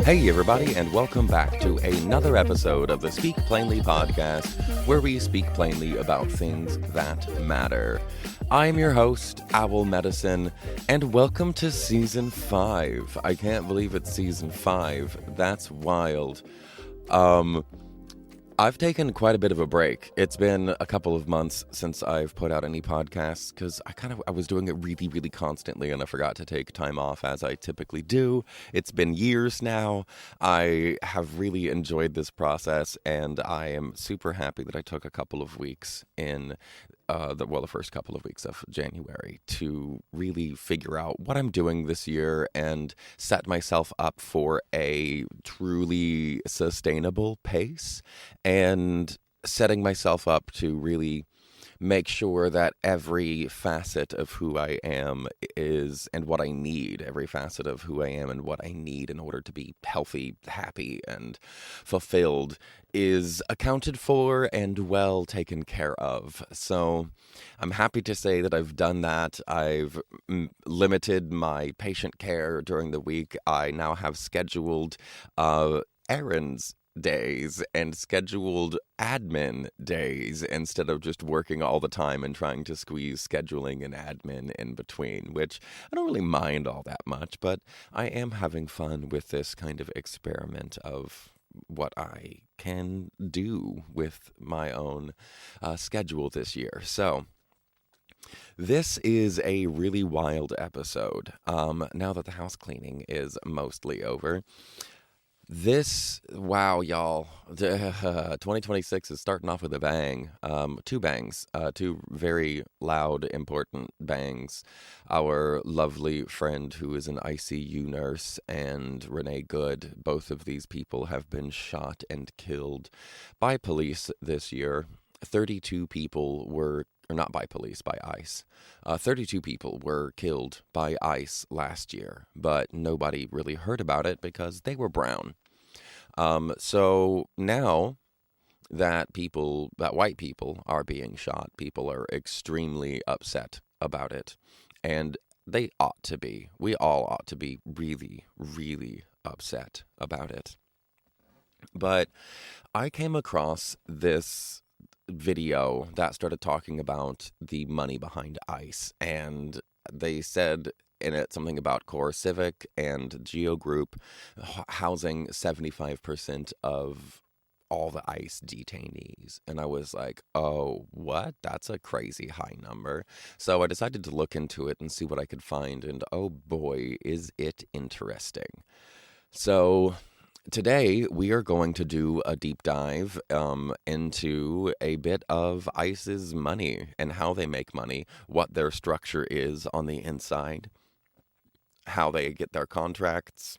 Hey everybody, and welcome back to another episode of the Speak Plainly podcast, where we speak plainly about things that matter. I'm your host, Owl Medicine, and welcome to Season 5. I can't believe it's Season 5. That's wild. I've taken quite a bit of a break. It's been a couple of months since I've put out any podcasts because I was doing it really, really constantly and I forgot to take time off as I typically do. It's been years now. I have really enjoyed this process and I am super happy that I took a couple of weeks in the first couple of weeks of January to really figure out what I'm doing this year and set myself up for a truly sustainable pace and setting myself up to really make sure that every facet of who I am is and what I need, every facet of who I am and what I need in order to be healthy, happy, and fulfilled is accounted for and well taken care of. So I'm happy to say that I've done that. I've limited my patient care during the week. I now have scheduled errands days and scheduled admin days instead of just working all the time and trying to squeeze scheduling and admin in between, which I don't really mind all that much, but I am having fun with this kind of experiment of what I can do with my own schedule this year. So this is a really wild episode. Now that the house cleaning is mostly over, wow, y'all, 2026 is starting off with a bang. Two bangs, two very loud, important bangs. Our lovely friend who is an ICU nurse and Renee Good, both of these people have been shot and killed by police this year. 32 people were, or not by police, by ICE. 32 people were killed by ICE last year, but nobody really heard about it because they were brown. So now that white people are being shot, people are extremely upset about it, and they ought to be. We all ought to be really, really upset about it. But I came across this video that started talking about the money behind ICE, and they said in it something about Core Civic and Geo Group housing 75% of all the ICE detainees. And I was like, oh, what? That's a crazy high number. So I decided to look into it and see what I could find, and oh boy, is it interesting. So today, we are going to do a deep dive into a bit of ICE's money and how they make money, what their structure is on the inside, how they get their contracts,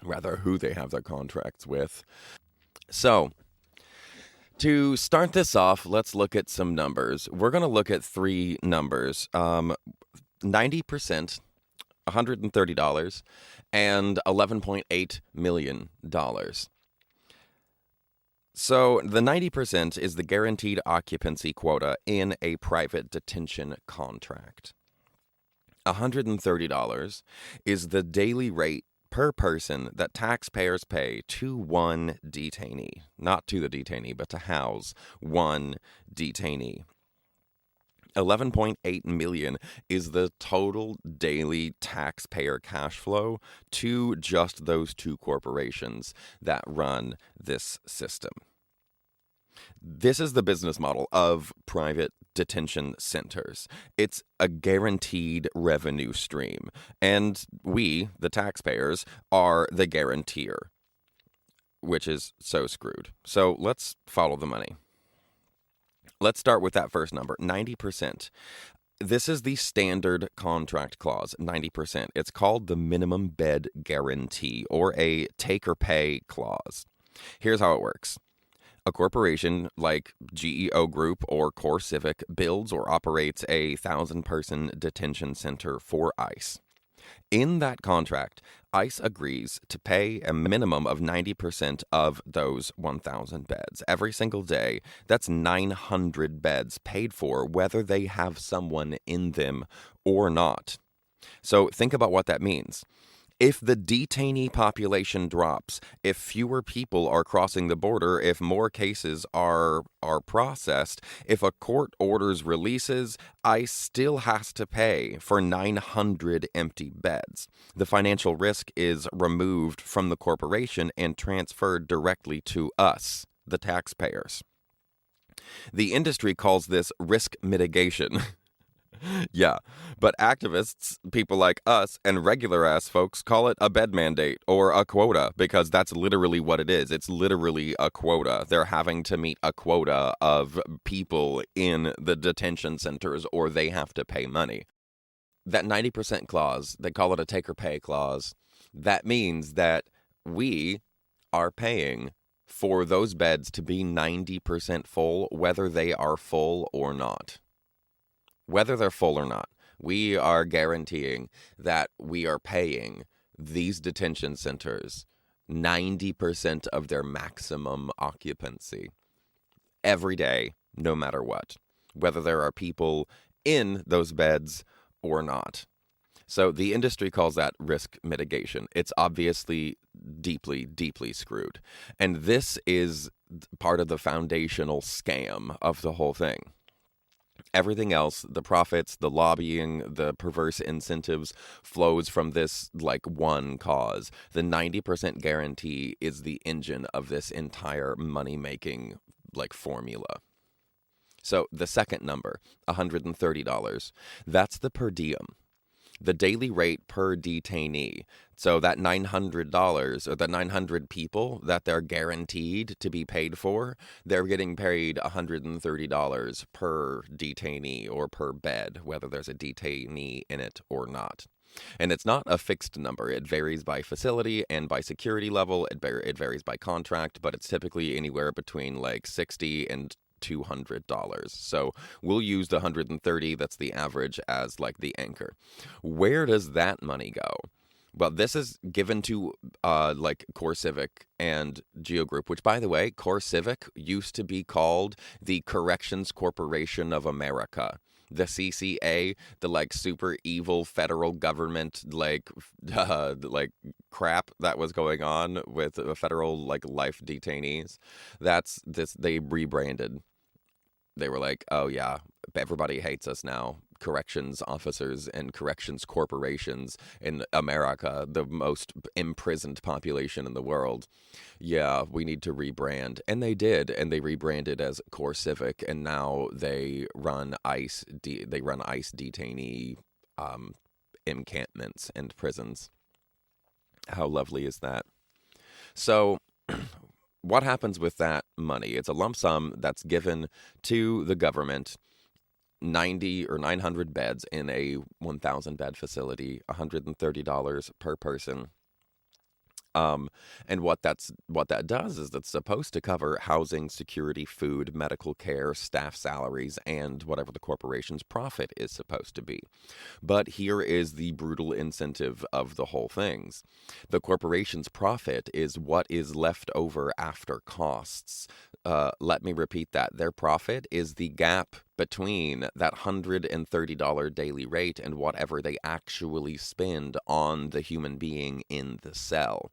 rather who they have their contracts with. So, to start this off, let's look at some numbers. We're going to look at three numbers. 90%, $130, and $11.8 million. So the 90% is the guaranteed occupancy quota in a private detention contract. $130 is the daily rate per person that taxpayers pay to one detainee. Not to the detainee, but to house one detainee. $11.8 million is the total daily taxpayer cash flow to just those two corporations that run this system. This is the business model of private detention centers. It's a guaranteed revenue stream, and we, the taxpayers, are the guarantor, which is so screwed. So let's follow the money. Let's start with that first number, 90%. This is the standard contract clause, 90%. It's called the minimum bed guarantee, or a take or pay clause. Here's how it works. A corporation like GEO Group or Core Civic builds or operates a 1,000-person detention center for ICE. In that contract, ICE agrees to pay a minimum of 90% of those 1,000 beds. Every single day, that's 900 beds paid for, whether they have someone in them or not. So think about what that means. If the detainee population drops, if fewer people are crossing the border, if more cases are processed, if a court orders releases, ICE still has to pay for 900 empty beds. The financial risk is removed from the corporation and transferred directly to us, the taxpayers. The industry calls this risk mitigation. Yeah, but activists, people like us, and regular ass folks call it a bed mandate or a quota because that's literally what it is. It's literally a quota. They're having to meet a quota of people in the detention centers or they have to pay money. That 90% clause, they call it a take or pay clause. That means that we are paying for those beds to be 90% full, whether they are full or not. Whether they're full or not, we are guaranteeing that we are paying these detention centers 90% of their maximum occupancy every day, no matter what, whether there are people in those beds or not. So the industry calls that risk mitigation. It's obviously deeply, deeply screwed. And this is part of the foundational scam of the whole thing. Everything else, the profits, the lobbying, the perverse incentives flows from this like one cause. The 90% guarantee is the engine of this entire money-making like formula. So the second number, $130, that's the per diem. The daily rate per detainee. So that $900 or the 900 people that they're guaranteed to be paid for, they're getting paid $130 per detainee or per bed, whether there's a detainee in it or not. And it's not a fixed number. It varies by facility and by security level. It varies by contract, but it's typically anywhere between like $60 and $200. So we'll use the 130, that's the average, as like the anchor. Where does that money go? Well, this is given to like Core Civic and Geo Group, which, by the way, Core Civic used to be called the Corrections Corporation of America. The CCA, the like super evil federal government like crap that was going on with federal like life detainees. That's this. They rebranded. They were like, oh yeah, everybody hates us now. Corrections officers and corrections corporations in America, the most imprisoned population in the world. Yeah, we need to rebrand. And they did, and they rebranded as Core Civic, and now they run ICE detainee encampments and prisons. How lovely is that? So what happens with that money? It's a lump sum that's given to the government, 90 or 900 beds in a 1,000 bed facility, $130 per person. And what that does is that's supposed to cover housing, security, food, medical care, staff salaries, and whatever the corporation's profit is supposed to be. But here is the brutal incentive of the whole things. The corporation's profit is what is left over after costs. Let me repeat that. Their profit is the gap between that $130 daily rate and whatever they actually spend on the human being in the cell.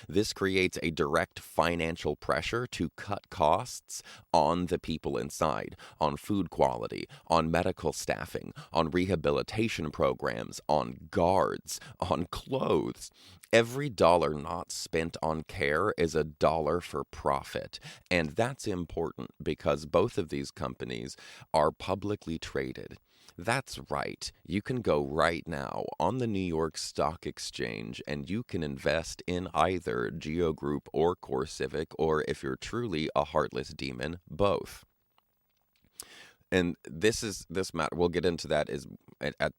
This creates a direct financial pressure to cut costs on the people inside, on food quality, on medical staffing, on rehabilitation programs, on guards, on clothes. Every dollar not spent on care is a dollar for profit. And that's important because both of these companies are publicly traded. That's right. You can go right now on the New York Stock Exchange and you can invest in either Geo Group or Core Civic, or if you're truly a heartless demon, both. And this matter. We'll get into that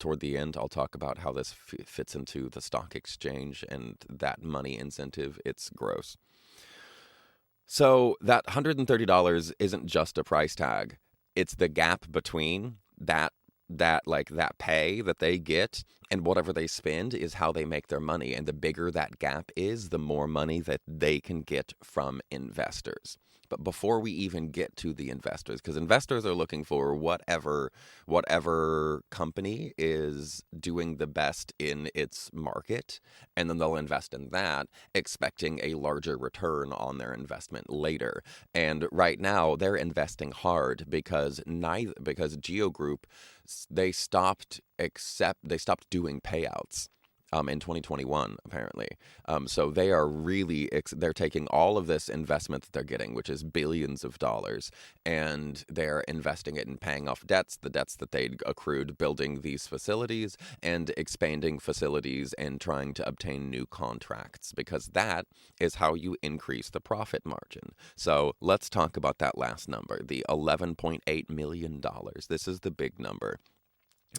toward the end. I'll talk about how this fits into the stock exchange and that money incentive. It's gross. So that $130 isn't just a price tag. It's the gap between that pay that they get and whatever they spend is how they make their money. And the bigger that gap is, the more money that they can get from investors. But before we even get to the investors, because investors are looking for whatever company is doing the best in its market, and then they'll invest in that, expecting a larger return on their investment later. And right now, they're investing hard because Geo Group they stopped doing payouts in 2021 apparently. So they are they're taking all of this investment that they're getting, which is billions of dollars, and they're investing it in paying off the debts that they'd accrued building these facilities and expanding facilities and trying to obtain new contracts, because that is how you increase the profit margin. So let's talk about that last number, the $11.8 million. This is the big number.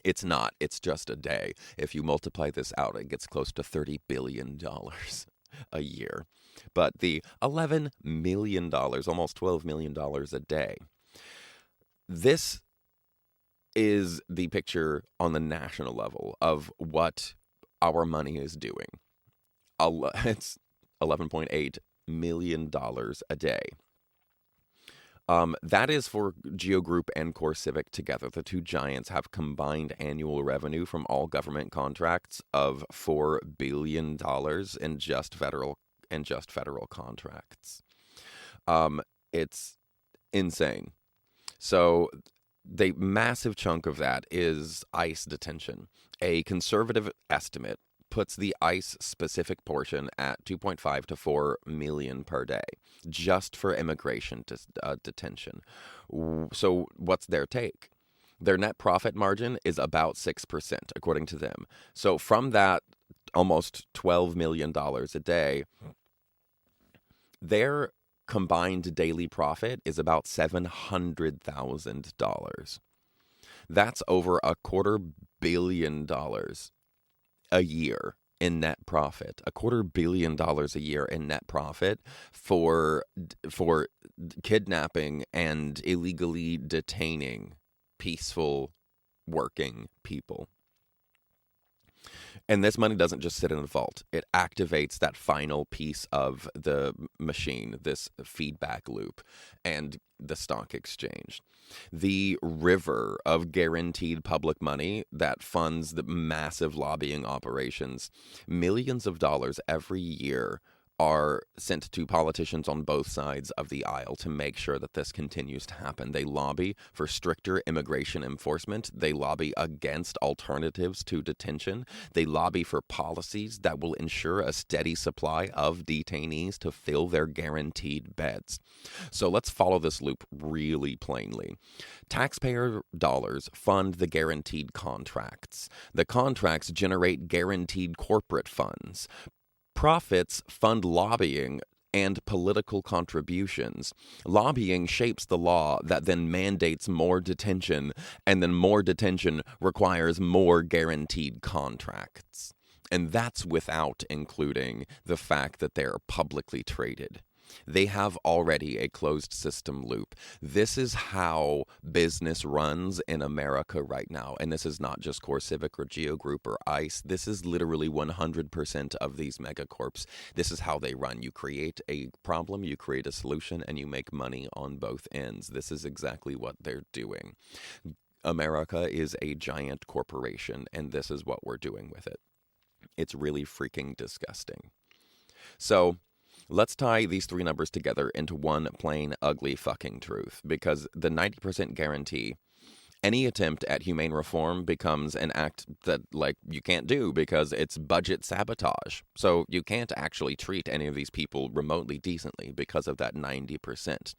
It's not. It's just a day. If you multiply this out, it gets close to $30 billion a year. But the $11 million, almost $12 million a day, this is the picture on the national level of what our money is doing. It's $11.8 million a day. That is for Geo Group and CoreCivic together. The two giants have combined annual revenue from all government contracts of $4 billion in just federal contracts. It's insane. So the massive chunk of that is ICE detention. A conservative estimate puts the ICE specific portion at 2.5 to 4 million per day, just for immigration detention. So what's their take? Their net profit margin is about 6%, according to them. So from that almost $12 million a day, their combined daily profit is about $700,000. That's over $250 million a year in net profit. $250 million a year in net profit for kidnapping and illegally detaining peaceful working people. And this money doesn't just sit in a vault. It activates that final piece of the machine, this feedback loop, and the stock exchange. The river of guaranteed public money that funds the massive lobbying operations, millions of dollars every year are sent to politicians on both sides of the aisle to make sure that this continues to happen. They lobby for stricter immigration enforcement. They lobby against alternatives to detention. They lobby for policies that will ensure a steady supply of detainees to fill their guaranteed beds. So let's follow this loop really plainly. Taxpayer dollars fund the guaranteed contracts. The contracts generate guaranteed corporate funds. Profits fund lobbying and political contributions. Lobbying shapes the law that then mandates more detention, and then more detention requires more guaranteed contracts. And that's without including the fact that they're publicly traded. They have already a closed system loop. This is how business runs in America right now. And this is not just CoreCivic or Geo Group or ICE. This is literally 100% of these megacorps. This is how they run. You create a problem, you create a solution, and you make money on both ends. This is exactly what they're doing. America is a giant corporation, and this is what we're doing with it. It's really freaking disgusting. So let's tie these three numbers together into one plain, ugly fucking truth, because the 90% guarantee, any attempt at humane reform becomes an act that, you can't do because it's budget sabotage. So you can't actually treat any of these people remotely decently because of that 90%.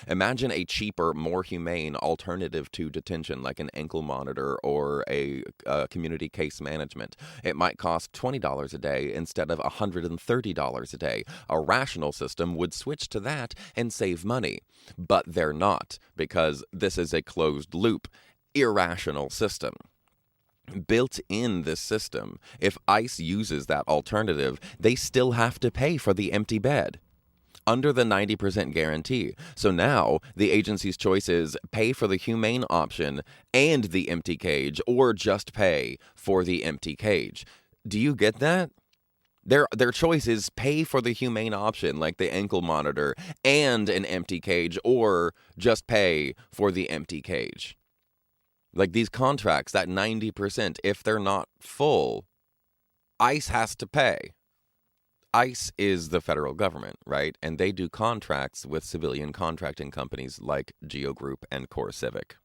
Imagine a cheaper, more humane alternative to detention, like an ankle monitor or a community case management. It might cost $20 a day instead of $130 a day. A rational system would switch to that and save money. But they're not, because this is a closed loop, irrational system. Built in this system, if ICE uses that alternative, they still have to pay for the empty bed. under the 90% guarantee. So now the agency's choice is pay for the humane option and the empty cage, or just pay for the empty cage. Do you get that? Their choice is pay for the humane option, like the ankle monitor, and an empty cage, or just pay for the empty cage. Like these contracts, that 90%, if they're not full, ICE has to pay. ICE is the federal government, right? And they do contracts with civilian contracting companies like Geo Group and CoreCivic.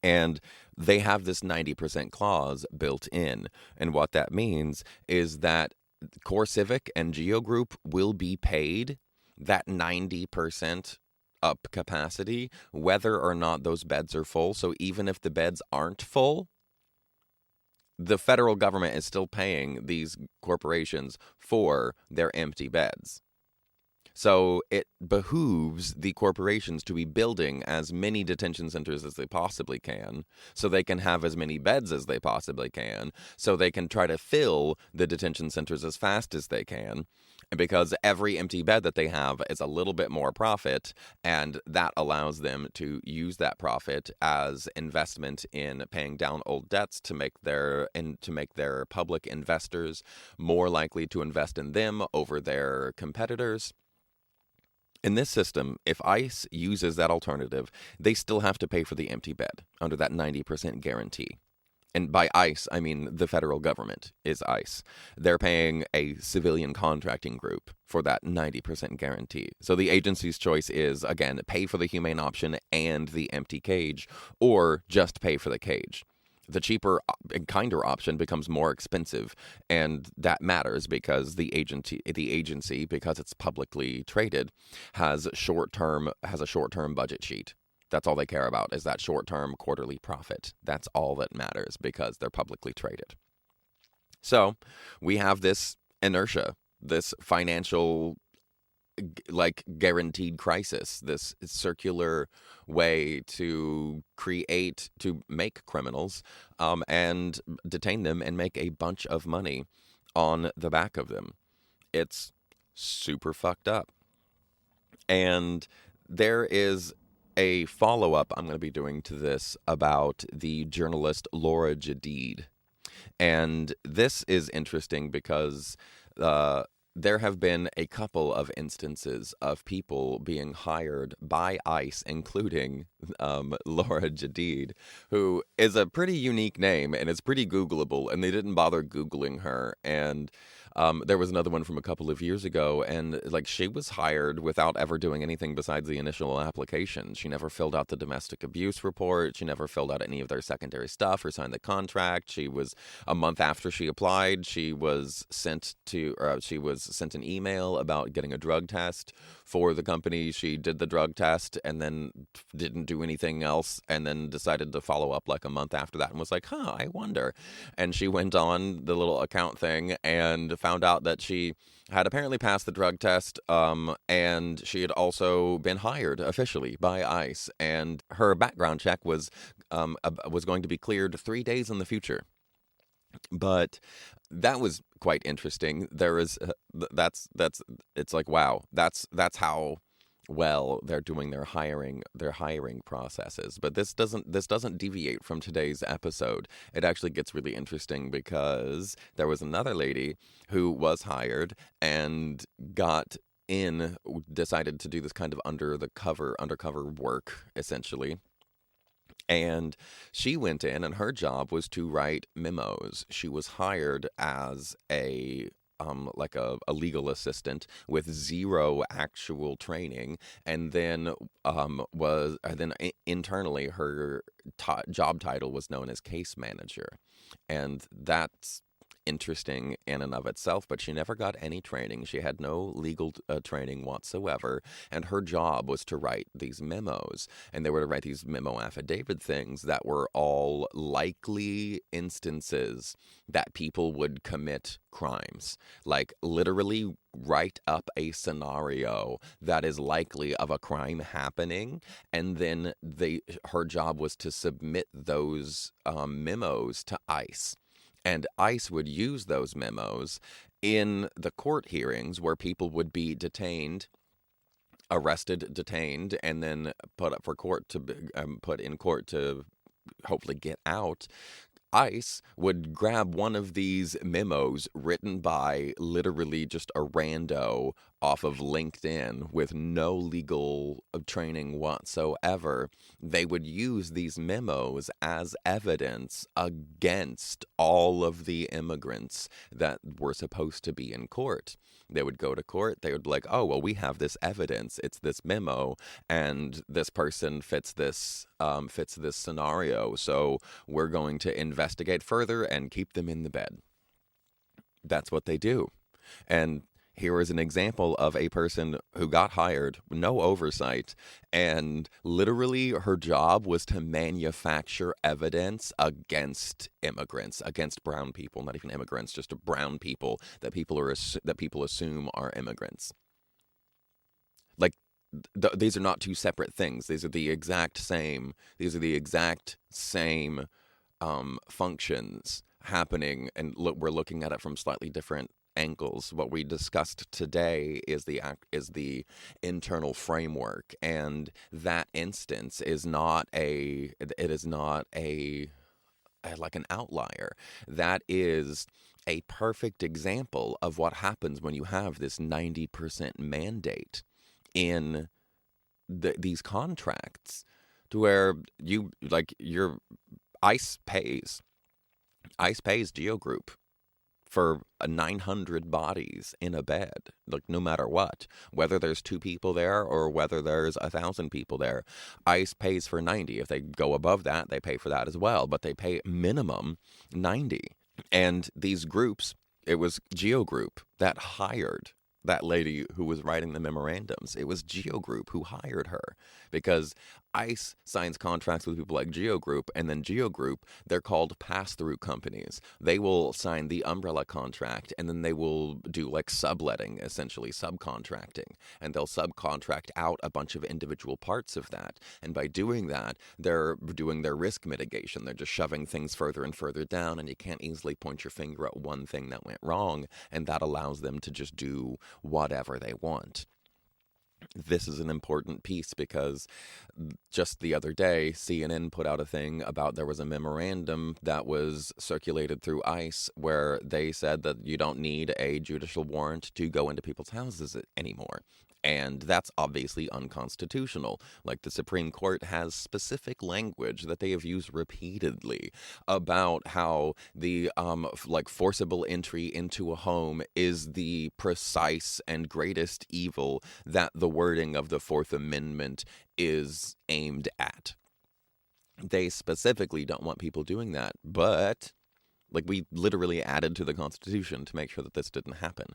And they have this 90% clause built in. And what that means is that CoreCivic and Geo Group will be paid that 90% up capacity, whether or not those beds are full. So even if the beds aren't full, the federal government is still paying these corporations for their empty beds. So it behooves the corporations to be building as many detention centers as they possibly can, so they can have as many beds as they possibly can, so they can try to fill the detention centers as fast as they can. Because every empty bed that they have is a little bit more profit, and that allows them to use that profit as investment in paying down old debts to make their public investors more likely to invest in them over their competitors. In this system, if ICE uses that alternative, they still have to pay for the empty bed under that 90% guarantee. And by ICE, I mean the federal government is ICE. They're paying a civilian contracting group for that 90% guarantee. So the agency's choice is, again, pay for the humane option and the empty cage, or just pay for the cage. The cheaper and kinder option becomes more expensive, and that matters because the agency, because it's publicly traded, has a short-term budget sheet. That's all they care about, is that short-term quarterly profit. That's all that matters because they're publicly traded. So we have this inertia, this financial guaranteed crisis, this circular way to make criminals and detain them and make a bunch of money on the back of them. It's super fucked up. And there is a follow-up I'm going to be doing to this about the journalist Laura Jadid. And this is interesting because there have been a couple of instances of people being hired by ICE, including Laura Jadid, who is a pretty unique name and is pretty Googleable, and they didn't bother Googling her. And there was another one from a couple of years ago, and she was hired without ever doing anything besides the initial application. She never filled out the domestic abuse report. She never filled out any of their secondary stuff or signed the contract. She was, a month after she applied, she was sent an email about getting a drug test for the company. She did the drug test and then didn't do anything else, and then decided to follow up a month after that and was like, I wonder. And she went on the little account thing and found out that she had apparently passed the drug test, and she had also been hired officially by ICE, and her background check was going to be cleared 3 days in the future. But that was quite interesting. There is it's like, wow, that's how well they're doing their hiring processes. But this doesn't deviate from today's episode. It actually gets really interesting because there was another lady who was hired and decided to do this kind of undercover work, essentially. And she went in, and her job was to write memos. She was hired as a legal assistant with zero actual training, and then internally her job title was known as case manager, and that's interesting in and of itself, but she never got any training. She had no legal training whatsoever, and her job was to write these memos, and they were to write these memo affidavit things that were all likely instances that people would commit crimes. Literally write up a scenario that is likely of a crime happening, and then her job was to submit those memos to ICE. And ICE would use those memos in the court hearings where people would be detained, arrested, detained, and then put up for court to put in court to hopefully get out. ICE would grab one of these memos written by literally just a rando off of LinkedIn with no legal training whatsoever. They would use these memos as evidence against all of the immigrants that were supposed to be in court. They would go to court. They would be like, oh, well, we have this evidence. It's this memo, and this person fits this scenario. So we're going to investigate further and keep them in the bed. That's what they do. And here is an example of a person who got hired, no oversight, and literally her job was to manufacture evidence against immigrants, against brown people, not even immigrants, just brown people that people assume are immigrants. Like, these are not two separate things. These are the exact same. These are the exact same functions happening, and we're looking at it from slightly different angles. What we discussed today is the internal framework, and that instance is not like an outlier. That is a perfect example of what happens when you have this 90% mandate in these contracts, to where your ICE pays Geo Group for 900 bodies in a bed, like, no matter what, whether there's 2 people there or whether there's 1,000 people there. ICE pays for 90. If they go above that, they pay for that as well, but they pay minimum 90. And these groups, it was Geo Group that hired that lady who was writing the memorandums. It was Geo Group who hired her, because ICE signs contracts with people like Geo Group, and then Geo Group, they're called pass-through companies. They will sign the umbrella contract, and then they will do like subletting, essentially subcontracting, and they'll subcontract out a bunch of individual parts of that. And by doing that, they're doing their risk mitigation. They're just shoving things further and further down, and you can't easily point your finger at one thing that went wrong, and that allows them to just do whatever they want. This is an important piece because just the other day, CNN put out a thing about there was a memorandum that was circulated through ICE where they said that you don't need a judicial warrant to go into people's houses anymore. And that's obviously unconstitutional. Like, the Supreme Court has specific language that they have used repeatedly about how the forcible entry into a home is the precise and greatest evil that the wording of the Fourth Amendment is aimed at. They specifically don't want people doing that, but we literally added to the Constitution to make sure that this didn't happen.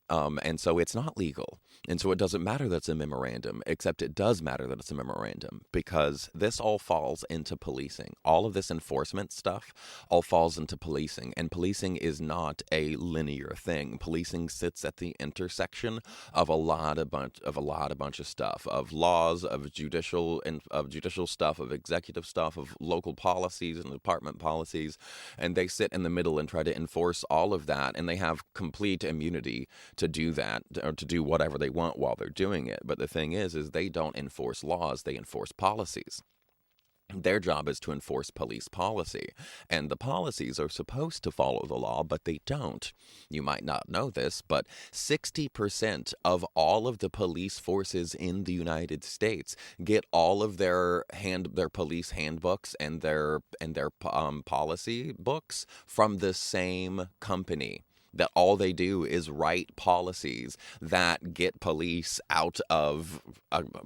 And so it's not legal. And so it doesn't matter that it's a memorandum, except it does matter that it's a memorandum, because this all falls into policing. All of this enforcement stuff all falls into policing. And policing is not a linear thing. Policing sits at the intersection of a bunch of stuff, of laws, of judicial stuff, of executive stuff, of local policies and department policies. And they sit in the middle and try to enforce all of that. And they have complete immunity to do that, or to do whatever they want while they're doing it. But the thing is they don't enforce laws, they enforce policies. Their job is to enforce police policy, and the policies are supposed to follow the law, but they don't. You might not know this, but 60% of all of the police forces in the United States get all of their police handbooks and their policy books from the same company. That all they do is write policies that get police out of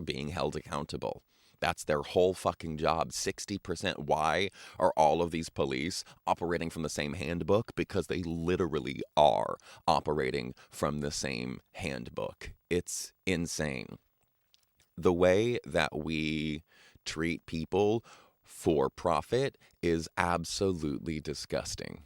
being held accountable. That's their whole fucking job. 60%. Why are all of these police operating from the same handbook? Because they literally are operating from the same handbook. It's insane. The way that we treat people for profit is absolutely disgusting.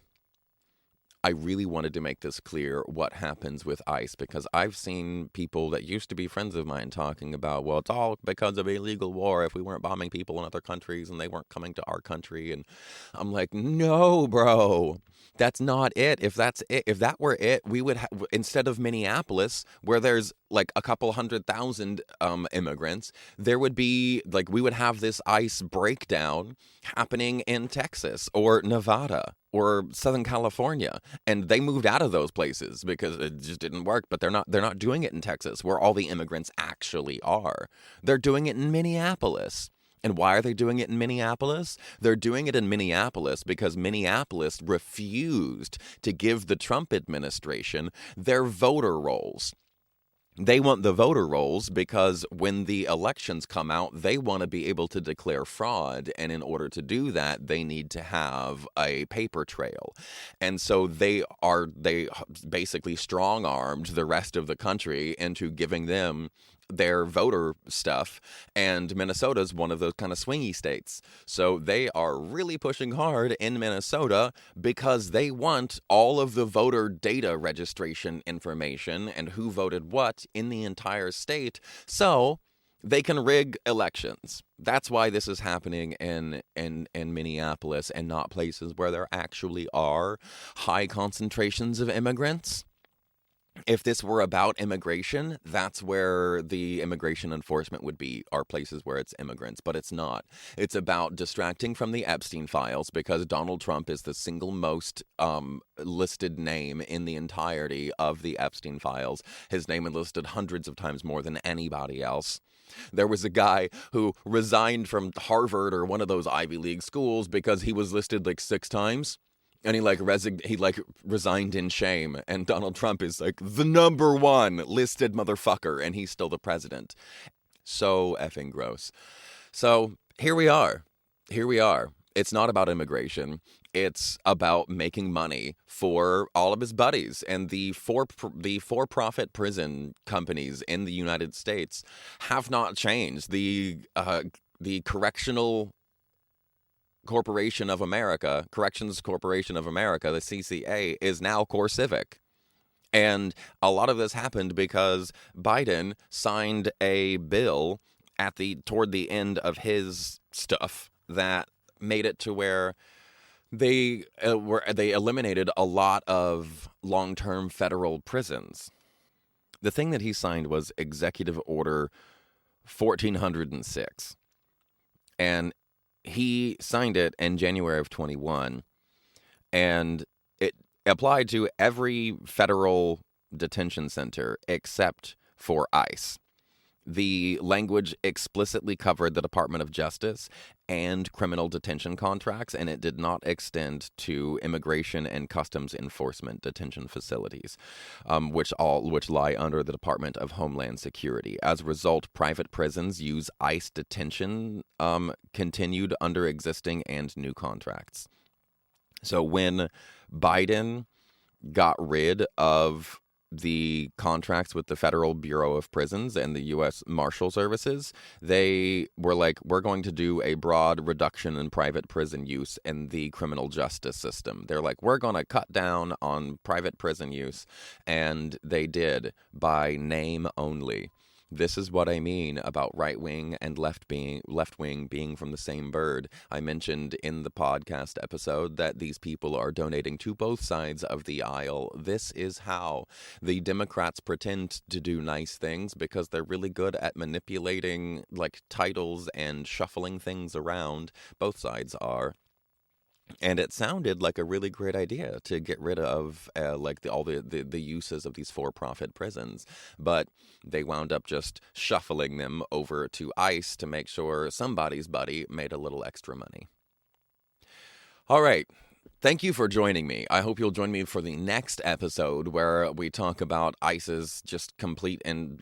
I really wanted to make this clear what happens with ICE, because I've seen people that used to be friends of mine talking about, well, it's all because of illegal war. If we weren't bombing people in other countries and they weren't coming to our country. And I'm like, no, bro. That's not it. If that's it, if that were it, we would instead of Minneapolis, where there's like a couple 100,000 immigrants, there would be like we would have this ICE breakdown happening in Texas or Nevada or Southern California, and they moved out of those places because it just didn't work. But they're not doing it in Texas, where all the immigrants actually are. They're doing it in Minneapolis. And why are they doing it in Minneapolis? They're doing it in Minneapolis because Minneapolis refused to give the Trump administration their voter rolls. They want the voter rolls because when the elections come out, they want to be able to declare fraud. And in order to do that, they need to have a paper trail. And so they basically strong-armed the rest of the country into giving them their voter stuff, and Minnesota's one of those kind of swingy states. So they are really pushing hard in Minnesota because they want all of the voter data registration information and who voted what in the entire state, so they can rig elections. That's why this is happening in Minneapolis and not places where there actually are high concentrations of immigrants. If this were about immigration, that's where the immigration enforcement would be, are places where it's immigrants, but it's not. It's about distracting from the Epstein files because Donald Trump is the single most listed name in the entirety of the Epstein files. His name is listed hundreds of times more than anybody else. There was a guy who resigned from Harvard or one of those Ivy League schools because he was listed like 6 times. And he resigned in shame. And Donald Trump is like the #1 listed motherfucker, and he's still the president. So effing gross. So here we are. It's not about immigration. It's about making money for all of his buddies. And the for-profit prison companies in the United States have not changed. The Correctional Corporation of America, Corrections Corporation of America, the CCA, is now CoreCivic. And a lot of this happened because Biden signed a bill toward the end of his stuff that made it to where they eliminated a lot of long-term federal prisons. The thing that he signed was Executive Order 1406. And he signed it in January of 21, and it applied to every federal detention center except for ICE. The language explicitly covered the Department of Justice and criminal detention contracts, and it did not extend to immigration and customs enforcement detention facilities, which lie under the Department of Homeland Security. As a result, private prisons use ICE detention continued under existing and new contracts. So when Biden got rid of the contracts with the Federal Bureau of Prisons and the U.S. Marshal Services, they were like, we're going to do a broad reduction in private prison use in the criminal justice system. They're like, we're going to cut down on private prison use, and they did by name only. This is what I mean about right wing and left wing being from the same bird. I mentioned in the podcast episode that these people are donating to both sides of the aisle. This is how the Democrats pretend to do nice things because they're really good at manipulating like titles and shuffling things around. Both sides are. And it sounded like a really great idea to get rid of all the uses of these for-profit prisons. But they wound up just shuffling them over to ICE to make sure somebody's buddy made a little extra money. All right. Thank you for joining me. I hope you'll join me for the next episode where we talk about ICE's just complete and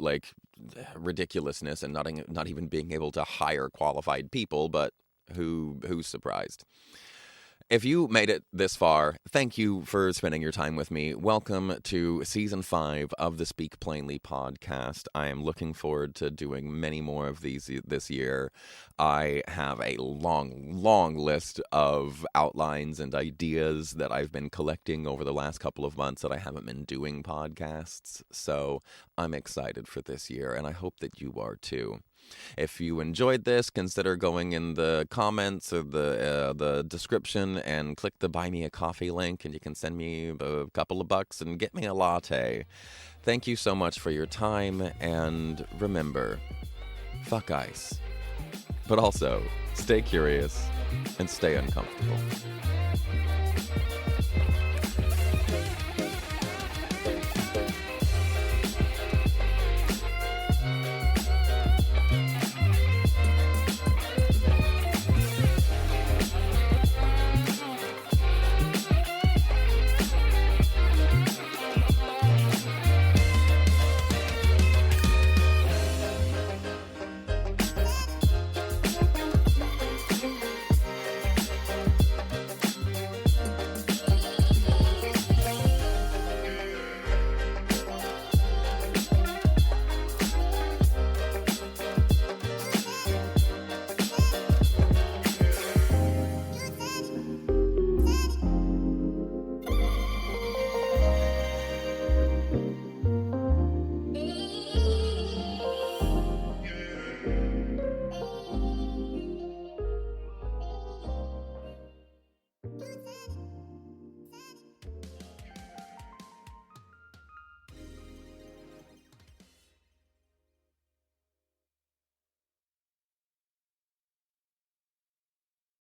ridiculousness and not even being able to hire qualified people, but who's surprised? If you made it this far, thank you for spending your time with me. Welcome to Season 5 of the Speak Plainly podcast. I am looking forward to doing many more of these this year. I have a long list of outlines and ideas that I've been collecting over the last couple of months that I haven't been doing podcasts. So I'm excited for this year, and I hope that you are too. If you enjoyed this, consider going in the comments or the description and click the Buy Me a Coffee link, and you can send me a couple of bucks and get me a latte. Thank you so much for your time, and remember, fuck ice. But also, stay curious and stay uncomfortable.